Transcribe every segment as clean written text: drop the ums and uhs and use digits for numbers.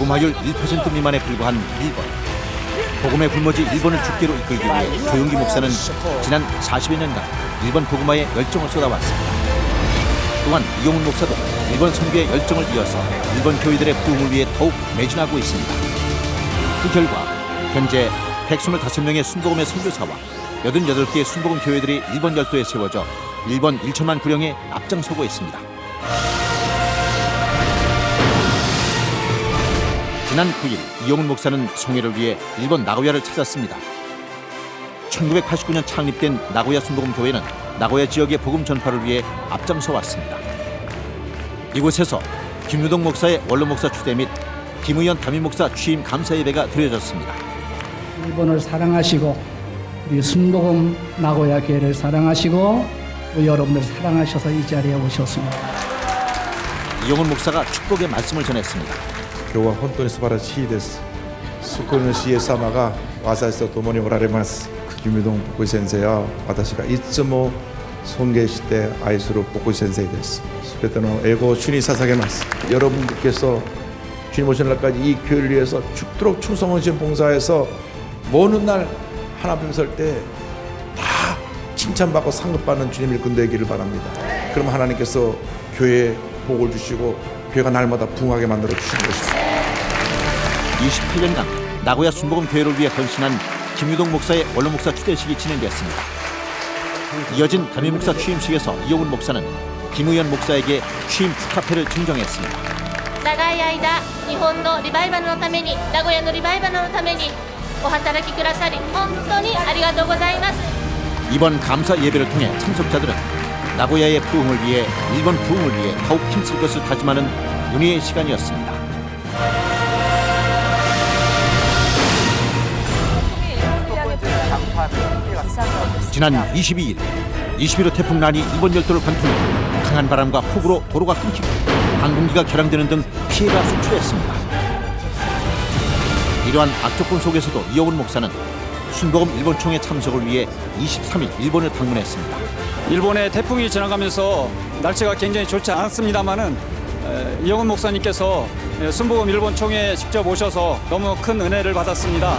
복음화율 1% 미만에 불과한 일본. 복음의 불모지 일본을 죽기로 이끌기 위해 조용기 목사는 지난 40여 년간 일본 복음화에 열정을 쏟아왔습니다. 또한 이용훈 목사도 일본 선교의 열정을 이어서 일본 교회들의 부흥을 위해 더욱 매진하고 있습니다. 그 결과 현재 125명의 순복음의 선교사와 88개의 순복음 교회들이 일본 열도에 세워져 일본 1천만 구령에 앞장서고 있습니다. 지난 9일 이용훈 목사는 성회를 위해 일본 나고야를 찾았습니다. 1989년 창립된 나고야 순복음 교회는 나고야 지역의 복음 전파를 위해 앞장서 왔습니다. 이곳에서 김유동 목사의 원로 목사 추대 및 김의연 담임 목사 취임 감사 예배가 드려졌습니다. 일본을 사랑하시고 우리 순복음 나고야 교회를 사랑하시고 또 여러분들 사랑하셔서 이 자리에 오셨습니다. 이용훈 목사가 축복의 말씀을 전했습니다. 今日は本当に素晴らしいです。救い主イエス様が私と共におられます。キムドン牧師先生は私がいつも尊敬して愛する牧師先生です。すべての栄光を主に捧げます。 여러분께서 주님 오시는 날까지 이 교회를 위해서 죽도록 충성하신 봉사에서 먼 날 하나님 설 때 다 칭찬받고 상급받는 주님 일꾼 되기를 바랍니다. 그럼 하나님께서 교회에 복을 주시고 교회가 날마다 부흥하게 만들어 주시는 것입니다. 28년간 나고야 순복음 교회를 위해 헌신한 김유동 목사의 원로 목사 추대식이 진행됐습니다. 이어진 담임 목사 취임식에서 이용훈 목사는 김의연 목사에게 취임 축하패를 증정했습니다. 長い間日本のリバイバルのために名古屋のリバイバルのためにお働きくださり本当にありがとうございます。 이번 감사 예배를 통해 참석자들은 나고야의 부흥을 위해 일본 부흥을 위해 더욱 힘쓸 것을 다짐하는 은혜의 시간이었습니다. 지난 22일 21호 태풍 난이 일본 열도를 관통해 강한 바람과 폭우로 도로가 끊기고 항공기가 결항되는 등 피해가 속출했습니다. 이러한 악조건 속에서도 이용훈 목사는 순복음 일본 총회 참석을 위해 23일 일본을 방문했습니다. 일본의 태풍이 지나가면서 날씨가 굉장히 좋지 않았습니다만은 이용훈 목사님께서 순복음 일본 총회에 직접 오셔서 너무 큰 은혜를 받았습니다.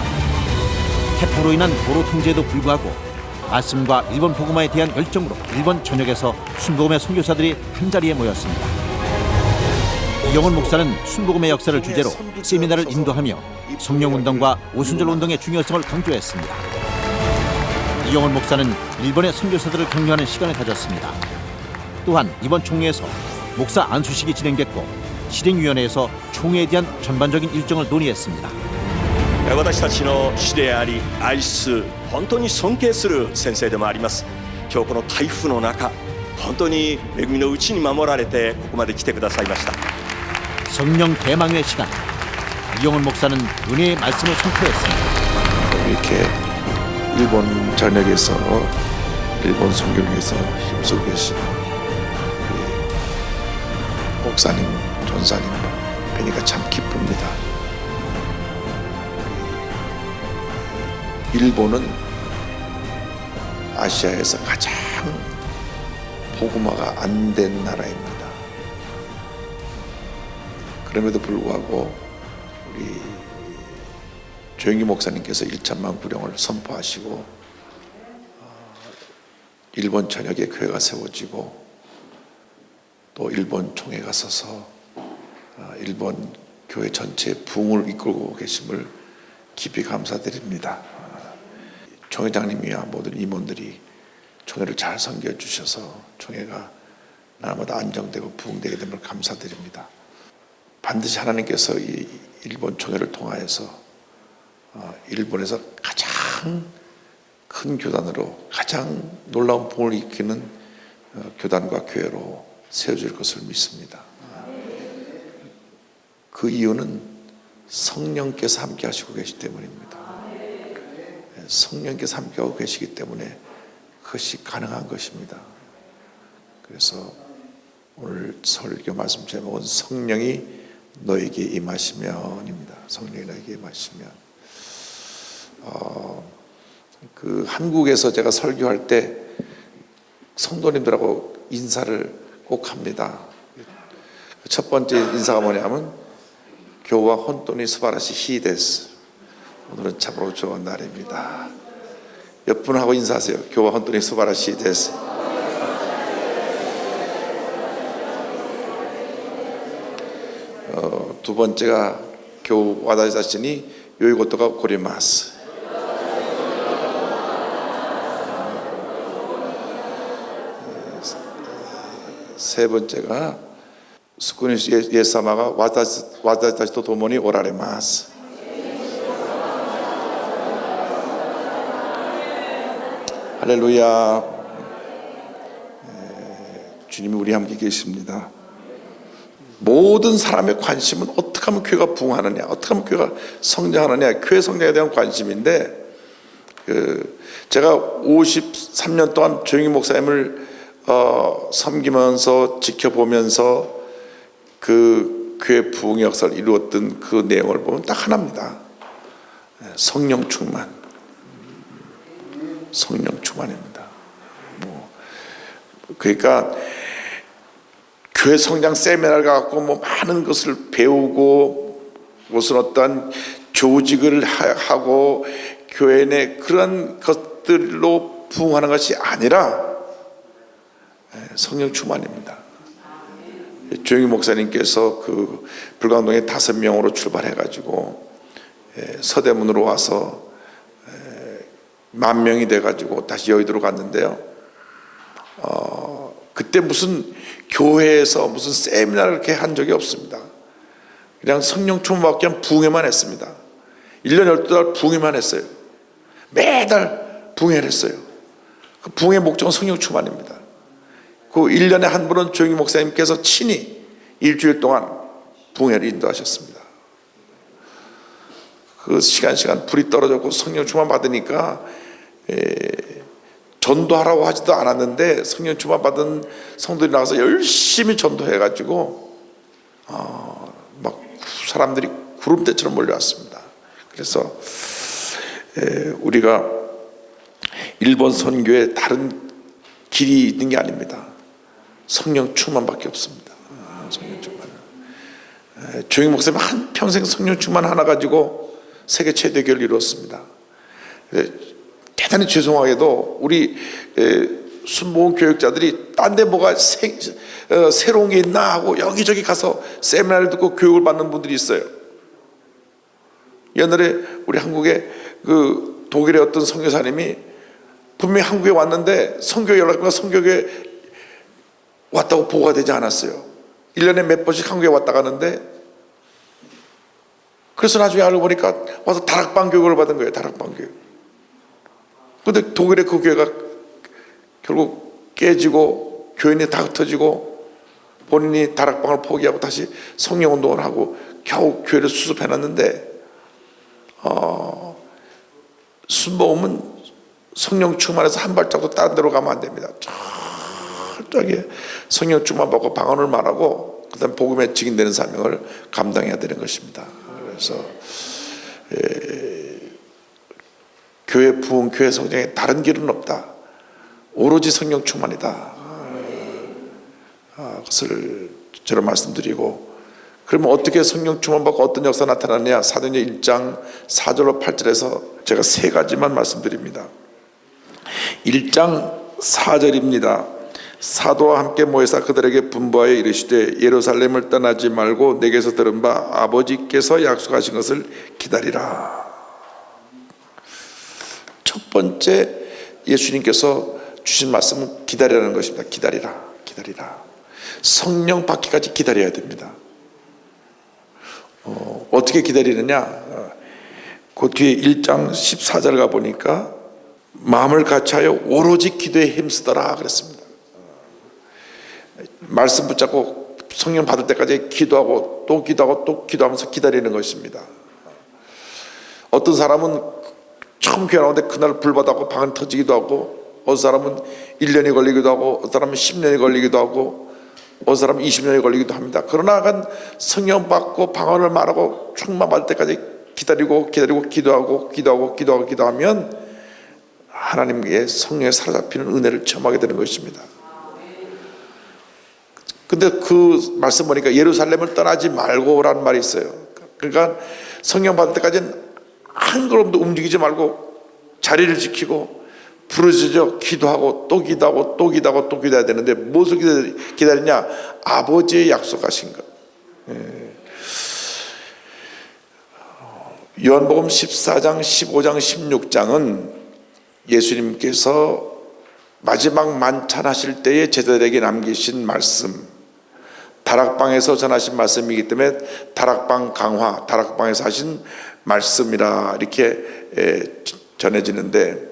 태풍으로 인한 도로 통제에도 불구하고 말씀과 일본 복음화에 대한 열정으로 일본 전역에서 순복음의 선교사들이 한자리에 모였습니다. 이용훈 목사는 순복음의 역사를 주제로 세미나를 인도하며 성령운동과 오순절운동의 중요성을 강조했습니다. 이용훈 목사는 일본의 선교사들을 격려하는 시간을 가졌습니다. 또한 이번 총회에서 목사 안수식이 진행됐고 실행위원회에서 총회에 대한 전반적인 일정을 논의했습니다. 私たちの師であり愛す本当に尊敬する先生でもあります。今日この台風の中本当に恵みのうちに守られてここまで来てくださいました。 성령 대망의 시간. 이용훈 목사는 은혜의 말씀을 선포했습니다. 이렇게 일본 전역에서 일본 선교를 위해서 힘쓰고 계신 우리 목사님, 전사님 뵈니까 참 기쁩니다. 일본은 아시아에서 가장 복음화가 안 된 나라입니다. 그럼에도 불구하고 우리 조영기 목사님께서 1천만 구령을 선포하시고 일본 전역에 교회가 세워지고 또 일본 총회가 서서 일본 교회 전체 부흥을 이끌고 계심을 깊이 감사드립니다. 총회장님이야 모든 임원들이 총회를 잘 섬겨 주셔서 총회가 날마다 안정되고 부흥되게 됨을 감사드립니다. 반드시 하나님께서 이 일본 총회를 통하여서 일본에서 가장 큰 교단으로 가장 놀라운 부흥을 일으키는 교단과 교회로 세워질 것을 믿습니다. 그 이유는 성령께서 함께 하시고 계시기 때문입니다. 성령께서 함께하고 계시기 때문에 그것이 가능한 것입니다. 그래서 오늘 설교 말씀 제목은 성령이 너에게 임하시면입니다. 성령이 너에게 임하시면. 그 한국에서 제가 설교할 때 성도님들하고 인사를 꼭 합니다. 첫 번째 인사가 뭐냐면 교와 혼돈이 스바라시 히데스. 오늘은 참으로 좋은 날입니다. 옆 분하고 인사하세요. 교와 혼돈이 스바라시 히데스. 두 번째가 교 와다시 자신이 요이고토가 고리마스. 세 번째가 스쿠니 예사마가 와다시 또 도모니 오라레마스. 할렐루야. 주님이 우리 함께 계십니다. 모든 사람의 관심은 어떻게 하면 교회가 부흥하느냐, 어떻게 하면 교회가 성장하느냐, 교회 성장에 대한 관심인데, 제가 53년 동안 조영희 목사님을 섬기면서 지켜보면서 그 교회 부흥의 역사를 이루었던 그 내용을 보면 딱 하나입니다. 성령 충만. 성령 충만입니다. 그러니까 교회 성장 세미나를 갖고 많은 것을 배우고 무슨 어떤 조직을 하고 교회 내 그런 것들로 부흥하는 것이 아니라 성령 충만입니다. 조영희 목사님께서 그 불광동에 5명으로 출발해가지고 서대문으로 와서 10,000명이 돼가지고 다시 여의도로 갔는데요. 그때 무슨 교회에서 무슨 세미나를 이렇게 한 적이 없습니다. 그냥 성령 충만밖에 한 부흥회만 했습니다. 1년 12달 부흥회만 했어요. 매달 부흥회를 했어요. 그 부흥의 목적은 성령 충만입니다. 그 1년에 한 번은 조영희 목사님께서 친히 일주일 동안 부흥회를 인도하셨습니다. 그 시간 불이 떨어졌고 성령 충만 받으니까 전도하라고 하지도 않았는데 성령 충만 받은 성도들이 나가서 열심히 전도해가지고 막 사람들이 구름대처럼 몰려왔습니다. 그래서 우리가 일본 선교에 다른 길이 있는 게 아닙니다. 성령 충만밖에 없습니다. 성령 충만. 조영희 목사님 한 평생 성령 충만 하나 가지고 세계 최대 교회를 이루었습니다. 대단히 죄송하게도 우리 순복음 교육자들이 딴 데 뭐가 새로운 게 있나 하고 여기저기 가서 세미나를 듣고 교육을 받는 분들이 있어요. 옛날에 우리 한국에 그 독일의 어떤 선교사님이 분명히 한국에 왔는데 선교 연락과 선교교회 왔다고 보고가 되지 않았어요. 1년에 몇 번씩 한국에 왔다 가는데, 그래서 나중에 알고 보니까 와서 다락방 교육을 받은 거예요. 다락방 교육. 근데 독일의 그 교회가 결국 깨지고 교인이 다 흩어지고 본인이 다락방을 포기하고 다시 성령운동을 하고 겨우 교회를 수습해놨는데, 순복음은 성령 충만해서 한 발짝도 다른 데로 가면 안 됩니다. 철저하게 성령 충만 받고 방언을 말하고 그다음 복음에 직인되는 사명을 감당해야 되는 것입니다. 그래서 교회 부흥, 교회 성장에 다른 길은 없다. 오로지 성령 충만이다. 그것을 저는 말씀드리고, 그러면 어떻게 성령 충만 받고 어떤 역사 나타나느냐? 사도행전 1장 4절로 8절에서 제가 3가지만 말씀드립니다. 1장 4절입니다. 사도와 함께 모여서 그들에게 분부하여 이르시되 예루살렘을 떠나지 말고 내게서 들은 바 아버지께서 약속하신 것을 기다리라. 첫 번째 예수님께서 주신 말씀은 기다리라는 것입니다. 기다리라. 성령 받기까지 기다려야 됩니다. 어떻게 기다리느냐? 그 뒤에 1장 14절 가보니까 마음을 같이하여 오로지 기도에 힘쓰더라 그랬습니다. 말씀 붙잡고 성령 받을 때까지 기도하고 또 기도하고 또 기도하면서 기다리는 것입니다. 어떤 사람은 처음 교회 나오는데 그날 불받아고 방언 터지기도 하고, 어떤 사람은 1년이 걸리기도 하고, 어떤 사람은 10년이 걸리기도 하고, 어떤 사람은 20년이 걸리기도 합니다. 그러나 성령 받고 방언을 말하고 충만 받을 때까지 기다리고 기도하면 하나님의 성령에 사로잡히는 은혜를 체험하게 되는 것입니다. 근데 그 말씀 보니까 예루살렘을 떠나지 말고라는 말이 있어요. 그러니까 성령 받을 때까지는 한 걸음도 움직이지 말고 자리를 지키고 부르짖어 기도하고 또 기도하고 또 기도하고 또 기도해야 되는데 무엇을 기다리냐? 아버지의 약속하신 것. 요한복음 14장, 15장, 16장은 예수님께서 마지막 만찬하실 때에 제자들에게 남기신 말씀, 다락방에서 전하신 말씀이기 때문에 다락방 강화, 다락방에서 하신 말씀이라 이렇게 전해지는데,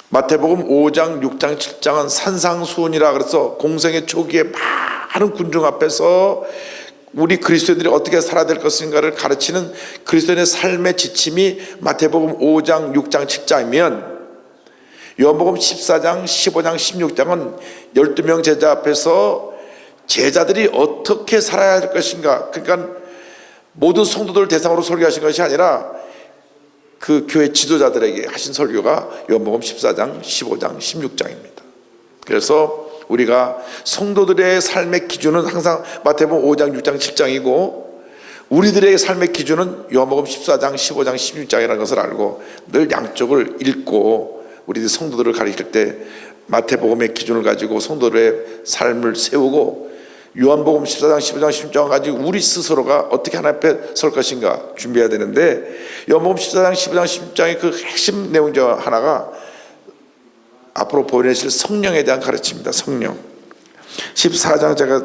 마태복음 5장, 6장, 7장은 산상수훈이라 그래서 공생의 초기에 많은 군중 앞에서 우리 그리스도인들이 어떻게 살아야 될 것인가를 가르치는 그리스도인의 삶의 지침이 마태복음 5장, 6장, 7장이면 요한복음 14장, 15장, 16장은 12명 제자 앞에서 제자들이 어떻게 살아야 할 것인가, 그러니까 모든 성도들 대상으로 설교하신 것이 아니라 그 교회 지도자들에게 하신 설교가 요한복음 14장, 15장, 16장입니다. 그래서 우리가 성도들의 삶의 기준은 항상 마태복음 5장, 6장, 7장이고 우리들의 삶의 기준은 요한복음 14장, 15장, 16장이라는 것을 알고 늘 양쪽을 읽고 우리들 성도들을 가르칠 때 마태복음의 기준을 가지고 성도들의 삶을 세우고 요한복음 14장, 15장, 16장을 가지고 우리 스스로가 어떻게 하나님 앞에 설 것인가 준비해야 되는데, 요한복음 14장, 15장, 16장의 그 핵심 내용 중 하나가 앞으로 보내실 성령에 대한 가르침입니다. 성령. 14장 제가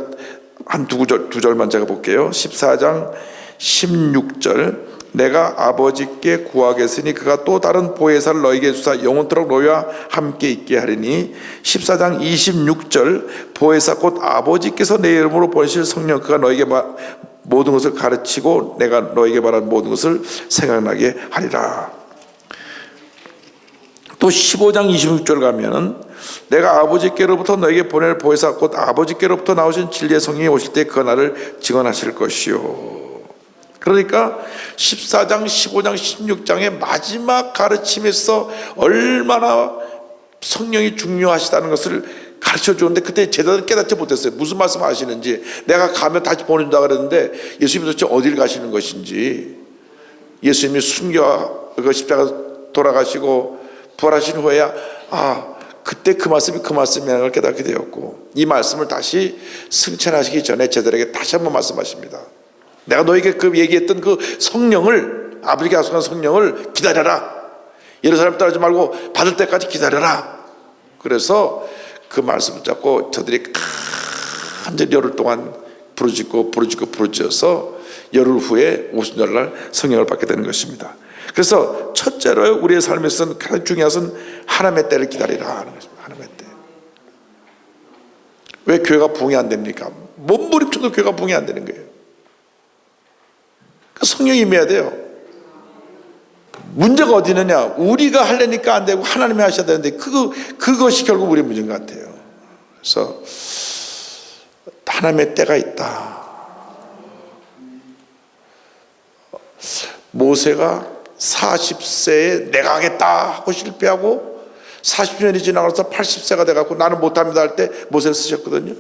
한 두 절만 제가 볼게요. 14장 16절, 내가 아버지께 구하겠으니 그가 또 다른 보혜사를 너에게 주사 영원토록 너희와 함께 있게 하리니. 14장 26절, 보혜사 곧 아버지께서 내 이름으로 보내실 성령, 그가 너에게 모든 것을 가르치고 내가 너에게 말한 모든 것을 생각나게 하리라. 또 15장 26절 가면은 내가 아버지께로부터 너에게 보낼 보혜사 곧 아버지께로부터 나오신 진리의 성령이 오실 때 그 날을 증언하실 것이요. 그러니까 14장, 15장, 16장의 마지막 가르침에서 얼마나 성령이 중요하시다는 것을 가르쳐 주는데 그때 제자들은 깨닫지 못했어요. 무슨 말씀 하시는지. 내가 가면 다시 보낸다 그랬는데 예수님이 도대체 어디를 가시는 것인지, 예수님이 순교하고 십자가 돌아가시고 부활하신 후에야 그때 그 말씀이 그 말씀이라는 걸 깨닫게 되었고, 이 말씀을 다시 승천하시기 전에 제자들에게 다시 한번 말씀하십니다. 내가 너에게 그 얘기했던 그 성령을, 아버지가 약속한 성령을 기다려라. 예루살렘 떠나지 말고 받을 때까지 기다려라. 그래서 그 말씀을 잡고 저들이 간절히 열흘 동안 부르짖어서 열흘 후에 오순절날 성령을 받게 되는 것입니다. 그래서 첫째로 우리의 삶에서는 가장 중요한 것은 하나님의 때를 기다리라 하는 것입니다. 하나님의 때. 왜 교회가 부흥이 안 됩니까? 몸부림쳐도 교회가 부흥이 안 되는 거예요. 성령이 임해야 돼요. 문제가 어디 있느냐? 우리가 하려니까 안 되고 하나님이 하셔야 되는데 그것이 결국 우리의 문제인 것 같아요. 그래서 하나님의 때가 있다. 모세가 40세에 내가 하겠다 하고 실패하고 40년이 지나가서 80세가 돼갖고 나는 못합니다 할 때 모세를 쓰셨거든요.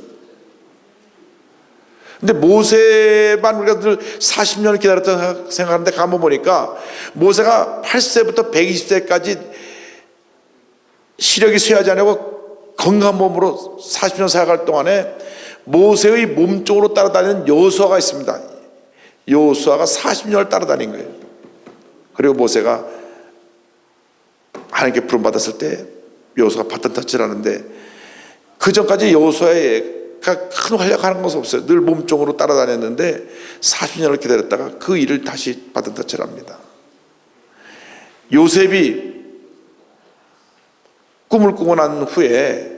근데 모세만 우리가 늘 40년을 기다렸다 생각하는데 가만 보니까 모세가 8세부터 120세까지 시력이 쇠하지 않고 건강한 몸으로 40년 살아갈 동안에 모세의 몸쪽으로 따라다니는 여호수아가 있습니다. 여호수아가 40년을 따라다닌 거예요. 그리고 모세가 하나님께 부름받았을 때 여호수아가 바톤 터치를 하는데, 그 전까지 여호수아의 큰 활약하는 것은 없어요. 늘 몸종으로 따라다녔는데 40년을 기다렸다가 그 일을 다시 받은 터치를 합니다. 요셉이 꿈을 꾸고 난 후에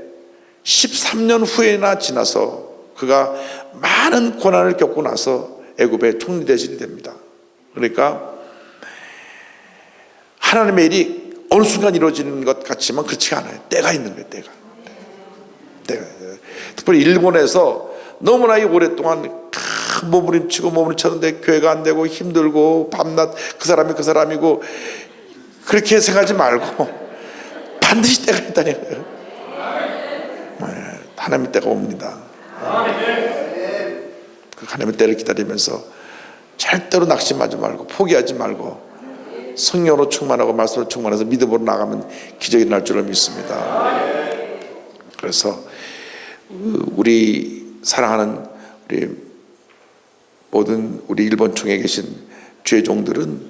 13년 후에나 지나서 그가 많은 고난을 겪고 나서 애굽의 총리 대신이 됩니다. 그러니까 하나님의 일이 어느 순간 이루어지는 것 같지만 그렇지가 않아요. 때가 있는 거예요. 때가. 특별히 일본에서 너무나 오랫동안 몸부림치는데 교회가 안 되고 힘들고 밤낮 그 사람이 그 사람이고 그렇게 생각하지 말고 반드시 때가 있다는 거예요. 하나님의 때가 옵니다. 그 하나님의 때를 기다리면서 절대로 낙심하지 말고 포기하지 말고 성령으로 충만하고 말씀으로 충만해서 믿음으로 나가면 기적이 날 줄로 믿습니다. 그래서 우리 사랑하는 우리 모든 우리 일본 총회에 계신 주의 종들은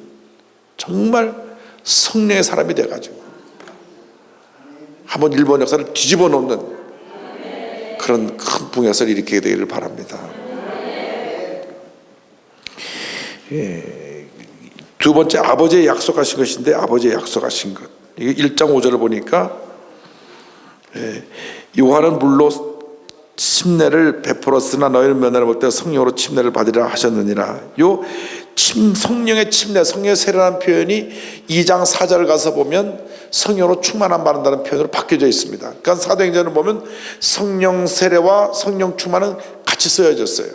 정말 성령의 사람이 돼가지고 한번 일본 역사를 뒤집어 놓는 그런 큰 붕역사를 일으키게 되기를 바랍니다. 두 번째, 아버지의 약속하신 것인데, 아버지의 약속하신 것, 이게 1장 5절을 보니까 요한은 물로 침례를 베풀었으나 너희는 면회를 볼 때 성령으로 침례를 받으리라 하셨느니라. 요 성령의 침례, 성령의 세례라는 표현이 2장 4절을 가서 보면 성령으로 충만함 받는다는 표현으로 바뀌어져 있습니다. 그러니까 사도행전을 보면 성령 세례와 성령 충만은 같이 쓰여졌어요.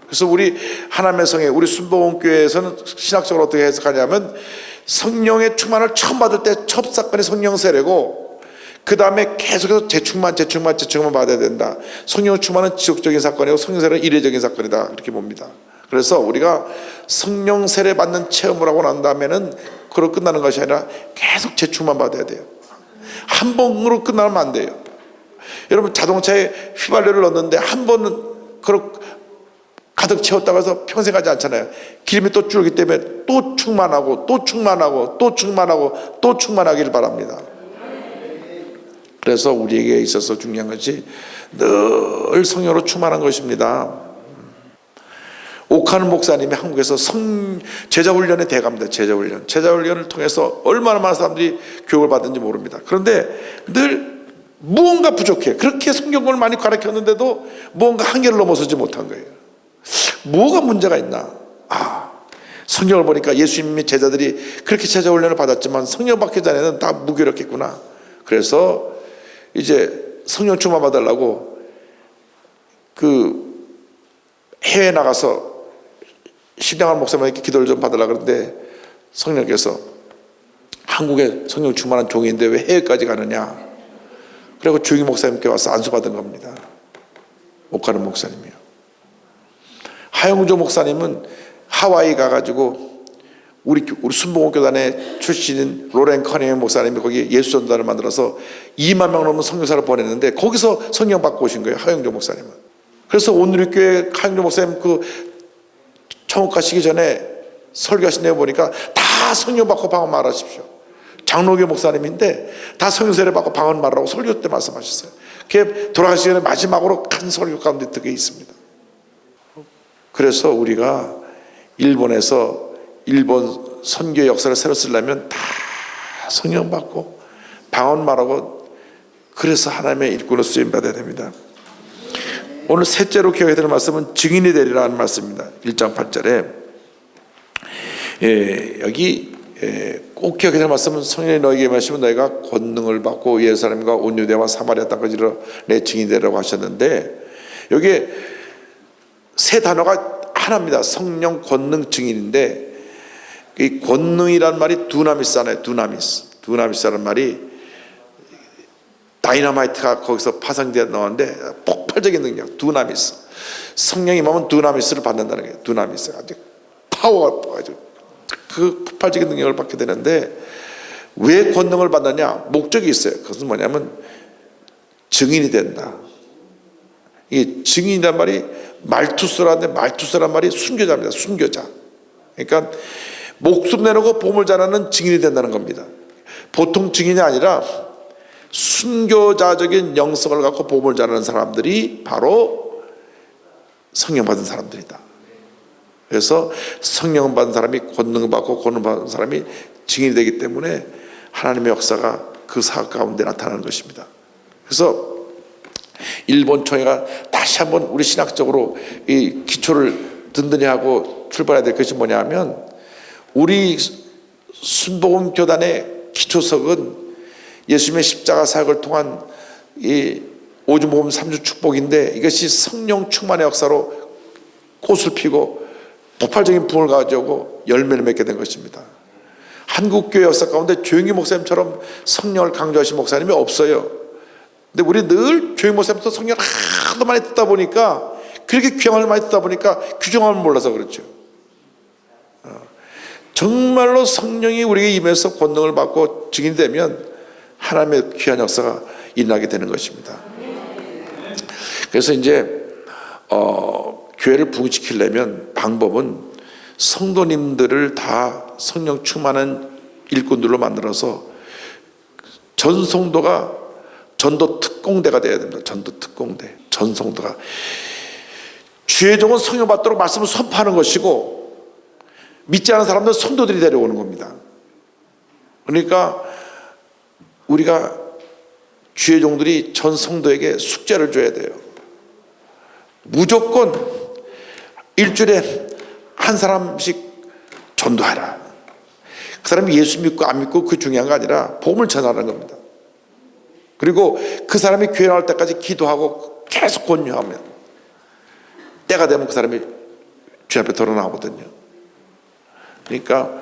그래서 우리 하나님의 성회, 우리 순복음교회에서는 신학적으로 어떻게 해석하냐면 성령의 충만을 처음 받을 때 첫 사건이 성령 세례고, 그 다음에 계속해서 재충만 받아야 된다. 성령 충만은 지속적인 사건이고 성령 세례는 이례적인 사건이다, 그렇게 봅니다. 그래서 우리가 성령 세례 받는 체험을 하고 난 다음에는 그걸로 끝나는 것이 아니라 계속 재충만 받아야 돼요. 한 번으로 끝나면 안 돼요. 여러분, 자동차에 휘발유를 넣었는데 한 번은 그렇게 가득 채웠다고 해서 평생 가지 않잖아요. 기름이 또 줄기 때문에 또 충만하고 또 충만하고 또 충만하고 또 충만하기를 바랍니다. 그래서 우리에게 있어서 중요한 것이 늘 성령으로 충만한 것입니다. 오카는 목사님이 한국에서 제자훈련의 대가입니다. 제자훈련을 통해서 얼마나 많은 사람들이 교육을 받은지 모릅니다. 그런데 늘 무언가 부족해. 그렇게 성경을 많이 가르쳤는데도 무언가 한계를 넘어서지 못한 거예요. 뭐가 문제가 있나? 성경을 보니까 예수님의 제자들이 그렇게 제자훈련을 받았지만 성령 받기 전에는 다 무기력했구나. 그래서 이제 성령 충만 받으려고 그 해외에 나가서 신앙하는 목사님에게 기도를 좀 받으려고 그러는데 성령께서 한국에 성령 충만한 종인데 왜 해외까지 가느냐. 그리고 주기 목사님께 와서 안수받은 겁니다. 오카는 목사님이요. 하영조 목사님은 하와이 가가지고 우리 순복음교단의 출신인 로렌 커닝 목사님이 거기 예수전단을 만들어서 2만 명 넘는 선교사를 보냈는데 거기서 성령 받고 오신 거예요, 하영조 목사님은. 그래서 오늘 교회 하영조 목사님 그 청옥하시기 전에 설교하신 내용 보니까 다 성령 받고 방언 말하십시오. 장로교 목사님인데 다 성령 세례 받고 방언 말하라고 설교 때 말씀하셨어요. 그게 돌아가시기 전에 마지막으로 큰 설교 가운데 그게 있습니다. 그래서 우리가 일본에서 일본 선교 역사를 새로 쓰려면 다 성령 받고 방언 말하고, 그래서 하나님의 일꾼으로 쓰임 받아야 됩니다. 오늘 셋째로 기억해야 될 말씀은 증인이 되리라는 말씀입니다. 1장 8절에 여기 꼭 기억해야 될 말씀은 성령이 너에게 임하시면 너희가 권능을 받고 예루살렘과 온 유대와 사마리아 땅까지 내 증인이 되리라고 하셨는데, 여기에 세 단어가 하나입니다. 성령, 권능, 증인인데, 이 권능이란 말이 두나미스잖아요. 두나미스라는 말이 다이너마이트가 거기서 파생되어 나왔는데 폭발적인 능력, 두나미스. 성령이 임하면 두나미스를 받는다는 거예요. 두나미스 아주 파워가 아주 그 폭발적인 능력을 받게 되는데, 왜 권능을 받느냐? 목적이 있어요. 그것은 뭐냐면 증인이 된다. 이 증인이란 말이 말투스라는데, 말투스란 말이 순교자입니다. 순교자. 그러니까 목숨 내놓고 보물 전하는 증인이 된다는 겁니다. 보통 증인이 아니라 순교자적인 영성을 갖고 보물 전하는 사람들이 바로 성령 받은 사람들이다. 그래서 성령 받은 사람이 권능 받고 권능 받은 사람이 증인이 되기 때문에 하나님의 역사가 그 사역 가운데 나타나는 것입니다. 그래서 일본 총회가 다시 한번 우리 신학적으로 이 기초를 든든히 하고 출발해야 될 것이 뭐냐 하면, 우리 순복음 교단의 기초석은 예수님의 십자가 사역을 통한 이 오주복음 3주 축복인데, 이것이 성령 충만의 역사로 꽃을 피고 폭발적인 부흥을 가져오고 열매를 맺게 된 것입니다. 한국교회 역사 가운데 조영기 목사님처럼 성령을 강조하신 목사님이 없어요. 근데 우리 늘 조영기 목사님부터 성령을 하도 많이 듣다 보니까, 그렇게 귀향을 많이 듣다 보니까 규정함을 몰라서 그렇죠. 정말로 성령이 우리에게 임해서 권능을 받고 증인되면 하나님의 귀한 역사가 일어나게 되는 것입니다. 그래서 이제 교회를 부흥시키려면 방법은 성도님들을 다 성령 충만한 일꾼들로 만들어서 전 성도가 전도 특공대가 되어야 됩니다. 전도 특공대, 전 성도가 주의 종은 성령 받도록 말씀을 선포하는 것이고 믿지 않은 사람들은 성도들이 데려오는 겁니다. 그러니까 우리가 주의 종들이 전 성도에게 숙제를 줘야 돼요. 무조건 일주일에 한 사람씩 전도하라. 그 사람이 예수 믿고 안 믿고 그 중요한 거 아니라 복음을 전하는 겁니다. 그리고 그 사람이 교회 나올 때까지 기도하고 계속 권유하면 때가 되면 그 사람이 주님 앞에 돌아 나오거든요. 그러니까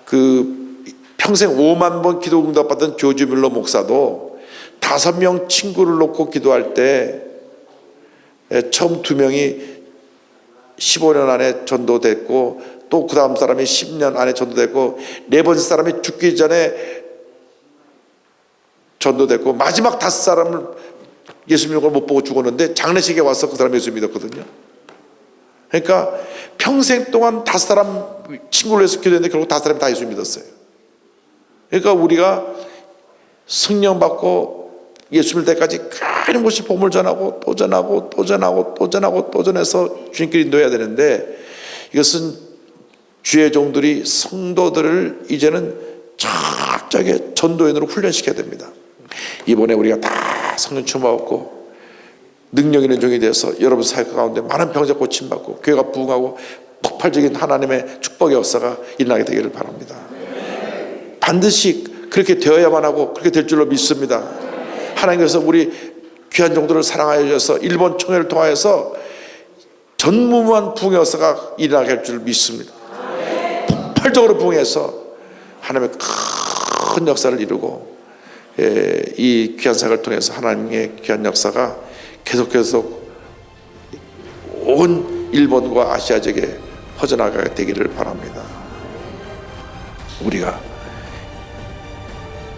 그 평생 5만 번 기도 응답받은 조지 뮬러 목사도 5명 친구를 놓고 기도할 때 처음 2명이 15년 안에 전도됐고 또 그 다음 사람이 10년 안에 전도됐고 네 번째 사람이 죽기 전에 전도됐고 마지막 5사람을 예수 믿는 걸 못 보고 죽었는데 장례식에 와서 그 사람이 예수 믿었거든요. 그러니까 평생 동안 5사람 친구를 해서 기도했는데 결국 5사람이 다 예수 믿었어요. 그러니까 우리가 성령 받고 예수 믿을 때까지 끊임없이 복음을 전하고 또 전하고 또 전하고 또 전하고 또 전해서 주님께 인도해야 되는데 이것은 주의 종들이 성도들을 이제는 철저하게 전도인으로 훈련시켜야 됩니다. 이번에 우리가 다 성령 충만받고 능력 있는 종이 되어서 여러분 사역 가운데 많은 병자 고침받고 교회가 부흥하고 폭발적인 하나님의 축복의 역사가 일어나게 되기를 바랍니다. 반드시 그렇게 되어야만 하고 그렇게 될 줄로 믿습니다. 하나님께서 우리 귀한 종들을 사랑하여 주셔서 일본 총회를 통하여서 전무후무한 부흥의 역사가 일어나게 할 줄 믿습니다. 폭발적으로 부흥해서 하나님의 큰 역사를 이루고 이 귀한 사역을 통해서 하나님의 귀한 역사가 계속해서 온 일본과 아시아 지역에 퍼져나가게 되기를 바랍니다. 우리가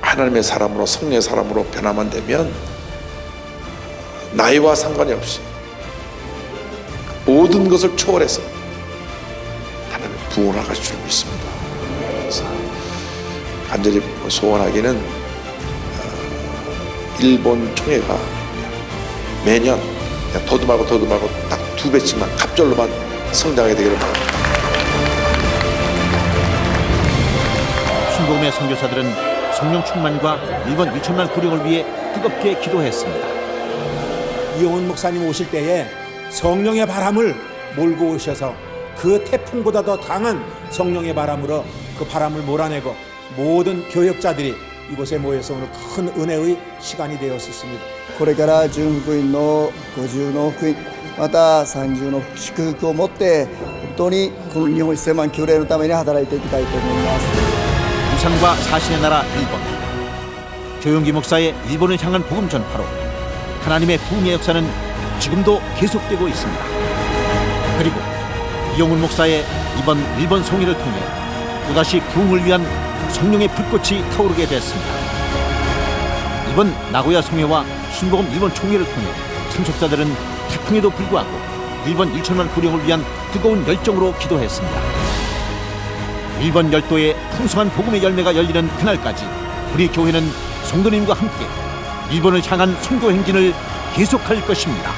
하나님의 사람으로 성령의 사람으로 변화만 되면 나이와 상관이 없이 모든 것을 초월해서 하나님의 부흥을 하실 줄 믿습니다. 그래서 간절히 소원하기는 일본 총회가 매년 더도 말고 딱 2배씩만 갑절로만 성장하게 되기를 바랍니다. 순복음의 선교사들은 성령 충만과 일본 1천만 구령을 위해 뜨겁게 기도했습니다. 이용훈 목사님 오실 때에 성령의 바람을 몰고 오셔서 그 태풍보다 더 강한 성령의 바람으로 그 바람을 몰아내고 모든 교역자들이 이곳에 모여서 오늘 큰 은혜의 시간이 되었습니다. これから純福音の50の福音また30の祝福を持って本当にこの日本1000万教霊のために働いていきたいと思います。 우상과 사신의 나라 일본, 조용기 목사의 일본을 향한 복음 전파로 하나님의 부흥의 역사는 지금도 계속되고 있습니다. 그리고 이용훈 목사의 이번 일본 송일을 통해 또다시 부흥을 위한 성령의 불꽃이 타오르게 됐습니다. 이번 나고야 송회와 순복음 일본 총회를 통해 참석자들은 태풍에도 불구하고 일본 1천만 구령을 위한 뜨거운 열정으로 기도했습니다. 일본 열도에 풍성한 복음의 열매가 열리는 그날까지 우리 교회는 성도님과 함께 일본을 향한 선교 행진을 계속할 것입니다.